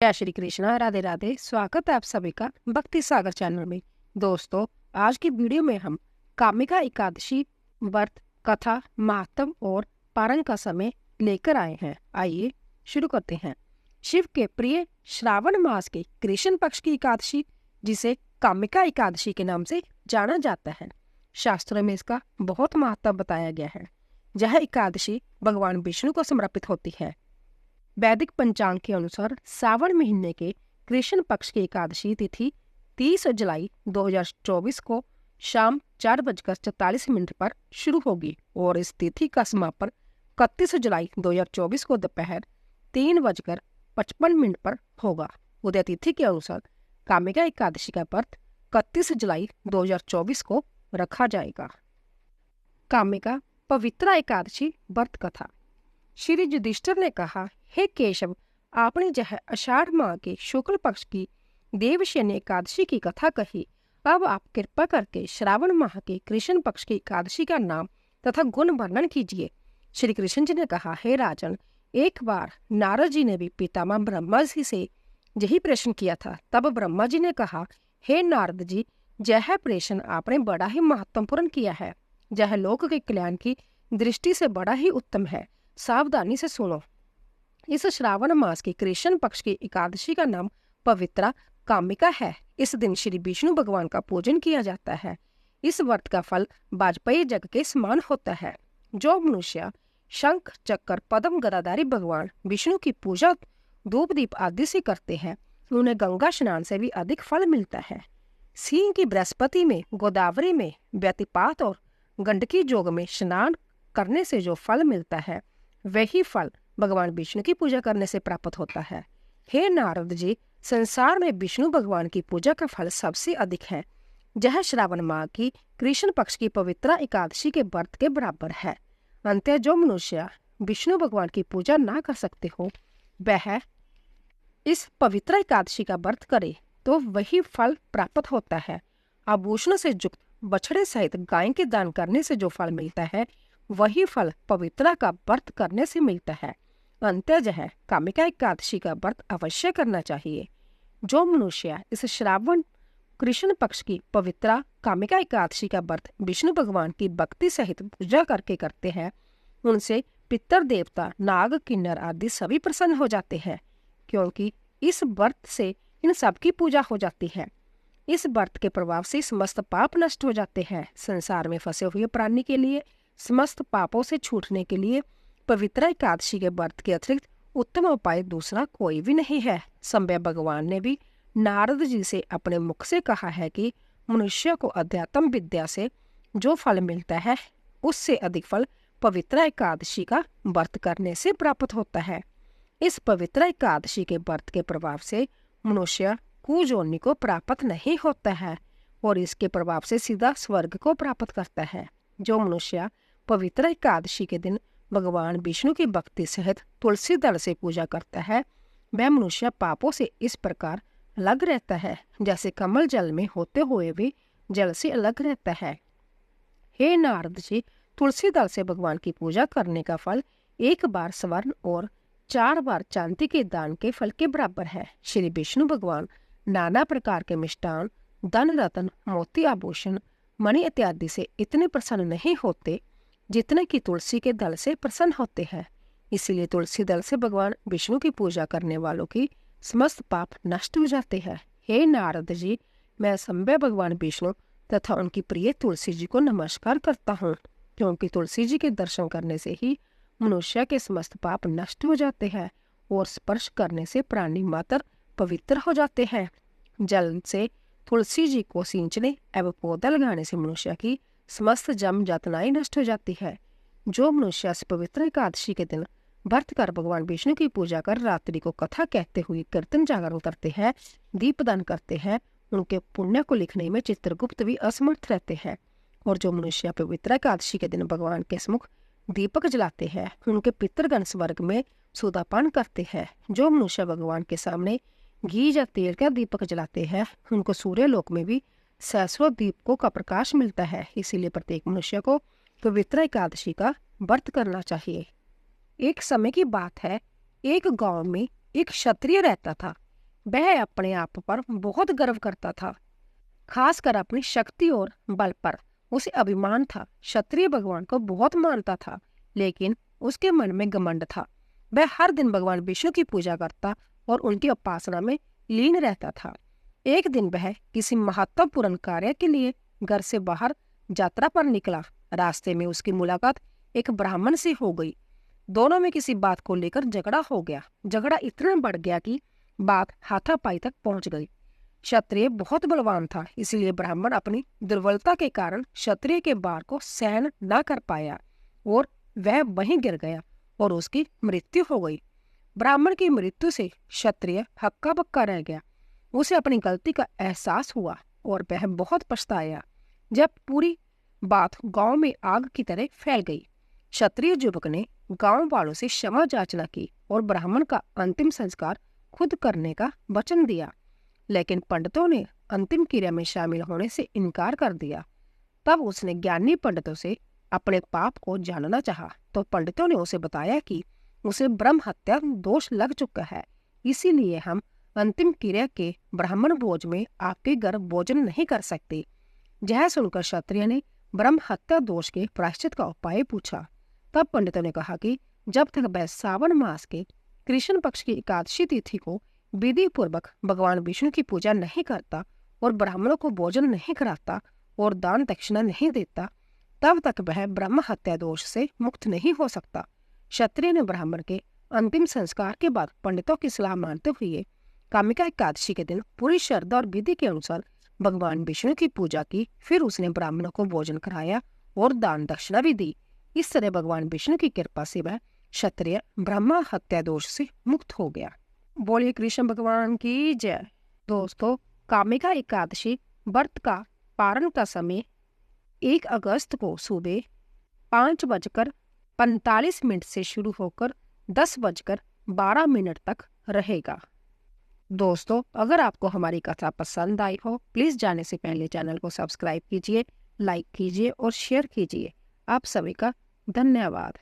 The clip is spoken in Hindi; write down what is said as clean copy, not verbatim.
जय श्री कृष्णा, राधे राधे। स्वागत है आप सभी का भक्ति सागर चैनल में। दोस्तों, आज की वीडियो में हम कामिका एकादशी व्रत कथा, महात्म और पारण का समय लेकर आए हैं। आइए शुरू करते हैं। शिव के प्रिय श्रावण मास के कृष्ण पक्ष की एकादशी, जिसे कामिका एकादशी के नाम से जाना जाता है, शास्त्रों में इसका बहुत महत्व बताया गया है। यह एकादशी भगवान विष्णु को समर्पित होती है। वैदिक पंचांग के अनुसार सावन महीने के कृष्ण पक्ष की एकादशी तिथि 30 जुलाई 2024 को शाम 4:44 पर शुरू होगी और इस तिथि का समापन 31 जुलाई 2024 को दोपहर 3:55 पर होगा। उदय तिथि के अनुसार कामिका एकादशी का व्रत 31 जुलाई 2024 को रखा जाएगा। कामिका पवित्रा एकादशी व्रत कथा। श्री युधिष्ठिर ने कहा, हे केशव, आपने यह आषाढ़ माह के शुक्ल पक्ष की देवशयनी एकादशी की कथा कही। अब आप कृपा करके श्रावण माह के कृष्ण पक्ष की एकादशी का नाम तथा गुण वर्णन कीजिए। श्री कृष्ण जी ने कहा, हे राजन, एक बार नारद जी ने भी पितामह ब्रह्मा जी से यही प्रश्न किया था। तब ब्रह्मा जी ने कहा, हे नारद जी, यह प्रश्न आपने बड़ा ही महत्वपूर्ण किया है। यह लोक के कल्याण की दृष्टि से बड़ा ही उत्तम है। सावधानी से सुनो। इस श्रावण मास की कृष्ण पक्ष की एकादशी का नाम पवित्रा कामिका है। इस दिन श्री विष्णु भगवान का पूजन किया जाता है। इस व्रत का फल वाजपेयी जग के समान होता है। जो मनुष्य शंख चक्र पद्म गदाधारी भगवान विष्णु की पूजा धूप दीप आदि से करते हैं, उन्हें गंगा स्नान से भी अधिक फल मिलता है। सिंह की बृहस्पति में, गोदावरी में व्यतिपात और गंडकी जोग में स्नान करने से जो फल मिलता है, वही फल भगवान विष्णु की पूजा करने से प्राप्त होता है। हे नारद जी, संसार में विष्णु भगवान की पूजा का फल सबसे अधिक है। यह श्रावण माह की कृष्ण पक्ष की पवित्रा एकादशी के व्रत के बराबर है। अंततः जो मनुष्य विष्णु भगवान की पूजा ना कर सकते हो, वह इस पवित्र एकादशी का व्रत करे तो वही फल प्राप्त होता है। आभूषण से युक्त बछड़े सहित गाय के दान करने से जो फल मिलता है, वही फल पवित्रा का व्रत करने से मिलता है। अंततः कामिका एकादशी का व्रत अवश्य करना चाहिए। जो मनुष्य इस श्रावण कृष्ण पक्ष की पवित्रा कामिका एकादशी का व्रत विष्णु भगवान की भक्ति सहित पूजा करके करते हैं, उनसे पितर देवता, नाग, किन्नर आदि सभी प्रसन्न हो जाते हैं, क्योंकि इस व्रत से इन सबकी पूजा हो जाती है। इस व्रत के प्रभाव से समस्त पाप नष्ट हो जाते हैं। संसार में फंसे हुए प्राणी के लिए समस्त पापों से छूटने के लिए पवित्र एकादशी के व्रत के अतिरिक्त उत्तम उपाय दूसरा कोई भी नहीं है। संभव भगवान ने भी नारद जी से अपने मुख से कहा है कि मनुष्य को अध्यात्म विद्या से जो फल मिलता है, उससे अधिक फल पवित्र एकादशी का व्रत करने से प्राप्त होता है। इस पवित्र एकादशी के व्रत के प्रभाव से मनुष्य कुयोनि को प्राप्त नहीं होता है और इसके प्रभाव से सीधा स्वर्ग को प्राप्त करता है। जो मनुष्य पवित्र एकादशी के दिन भगवान विष्णु की भक्ति सहित तुलसी दल से पूजा करता है, वह मनुष्य पापों से इस प्रकार अलग रहता है जैसे कमल जल में होते हुए भी जल से अलग रहता है। हे नारद जी, तुलसी दल से भगवान की पूजा करने का फल 1 बार स्वर्ण और 4 बार चांदी के दान के फल के बराबर है। श्री विष्णु भगवान नाना प्रकार के मिष्टान, धन रत्न, मोती, आभूषण, मणि इत्यादि से इतने प्रसन्न नहीं होते जितने कि तुलसी के दल से प्रसन्न होते हैं। इसीलिए तुलसी दल से भगवान विष्णु की पूजा करने वालों की समस्त पाप नष्ट हो जाते हैं। हे नारद जी, मैं संभव भगवान विष्णु तथा उनकी प्रिय तुलसी जी को नमस्कार करता हूँ, क्योंकि तुलसी जी के दर्शन करने से ही मनुष्य के समस्त पाप नष्ट हो जाते हैं और स्पर्श करने से प्राणी मात्र पवित्र हो जाते हैं। जल से तुलसी जी को सींचने एवं पौधा लगाने से मनुष्य की समस्त जम यातनाएं नष्ट हो जाती है। जो मनुष्य इस पवित्र एकादशी के दिन व्रत कर भगवान विष्णु की पूजा कर रात्रि को कथा कहते हुए कीर्तन जागरण करते हैं, दीपदान करते हैं, उनके पुण्य को लिखने में चित्रगुप्त भी असमर्थ रहते हैं। और जो मनुष्य पवित्र एकादशी के दिन भगवान के सम्मुख दीपक जलाते हैं, उनके पितृगण स्वर्ग में सुदापान करते हैं। जो मनुष्य भगवान के सामने घी या तेल का दीपक जलाते हैं, उनको सूर्य लोक में भी सहस्रों दीपकों का प्रकाश मिलता है। इसीलिए प्रत्येक मनुष्य को पवित्र एकादशी का व्रत करना चाहिए। एक समय की बात है, एक गांव में एक क्षत्रिय रहता था। वह अपने आप पर बहुत गर्व करता था, खासकर अपनी शक्ति और बल पर उसे अभिमान था। क्षत्रिय भगवान को बहुत मानता था, लेकिन उसके मन में घमंड था। वह हर दिन भगवान विष्णु की पूजा करता और उनकी उपासना में लीन रहता था। एक दिन वह किसी महत्वपूर्ण कार्य के लिए घर से बाहर यात्रा पर निकला। रास्ते में उसकी मुलाकात एक ब्राह्मण से हो गई। दोनों में किसी बात को लेकर झगड़ा हो गया। झगड़ा इतना बढ़ गया कि बात हाथापाई तक पहुंच गई। क्षत्रिय बहुत बलवान था, इसलिए ब्राह्मण अपनी दुर्बलता के कारण क्षत्रिय के बार को सहन न कर पाया और वह वहीं गिर गया और उसकी मृत्यु हो गई। ब्राह्मण की मृत्यु से क्षत्रिय हक्का बक्का रह गया। उसे अपनी गलती का एहसास हुआ और वह बहुत पछताया। जब पूरी बात गांव में आग की तरह फैल गई, क्षत्रिय युवक ने गांव वालों से क्षमा याचना की और ब्राह्मण का अंतिम संस्कार खुद करने का वचन दिया। लेकिन पंडितों ने अंतिम क्रिया में शामिल होने से इनकार कर दिया। तब उसने ज्ञानी पंडितों से अपने पाप को जानना चाहा, तो पंडितों ने उसे बताया कि उसे ब्रह्म हत्या दोष लग चुका है, इसीलिए हम अंतिम क्रिया के ब्राह्मण भोज में आपके घर भोजन नहीं कर सकते। यह सुनकर क्षत्रिय ने ब्रह्म हत्या दोष के प्रायश्चित का उपाय पूछा। तब पंडितों ने कहा कि जब तक वह सावन मास के कृष्ण पक्ष की एकादशी तिथि को विधि पूर्वक भगवान विष्णु की पूजा नहीं करता और ब्राह्मणों को भोजन नहीं कराता और दान दक्षिणा नहीं देता, तब तक वह ब्रह्म हत्या दोष से मुक्त नहीं हो सकता। क्षत्रिय ने ब्राह्मण के अंतिम संस्कार के बाद पंडितों की सलाह मानते हुए कामिका एकादशी के दिन पूरी श्रद्धा और विधि के अनुसार भगवान विष्णु की पूजा की। फिर उसने ब्राह्मणों को भोजन कराया और दान दक्षिणा भी दी। इस तरह भगवान विष्णु की कृपा से वह क्षत्रिय ब्रह्म हत्या दोष से मुक्त हो गया। बोलिए कृष्ण भगवान की जय। दोस्तों, कामिका एकादशी व्रत का पारण का समय 1 अगस्त को सुबह 5:45 से शुरू होकर 10:12 तक रहेगा। दोस्तों, अगर आपको हमारी कथा पसंद आई हो, प्लीज जाने से पहले चैनल को सब्सक्राइब कीजिए, लाइक कीजिए और शेयर कीजिए। आप सभी का धन्यवाद।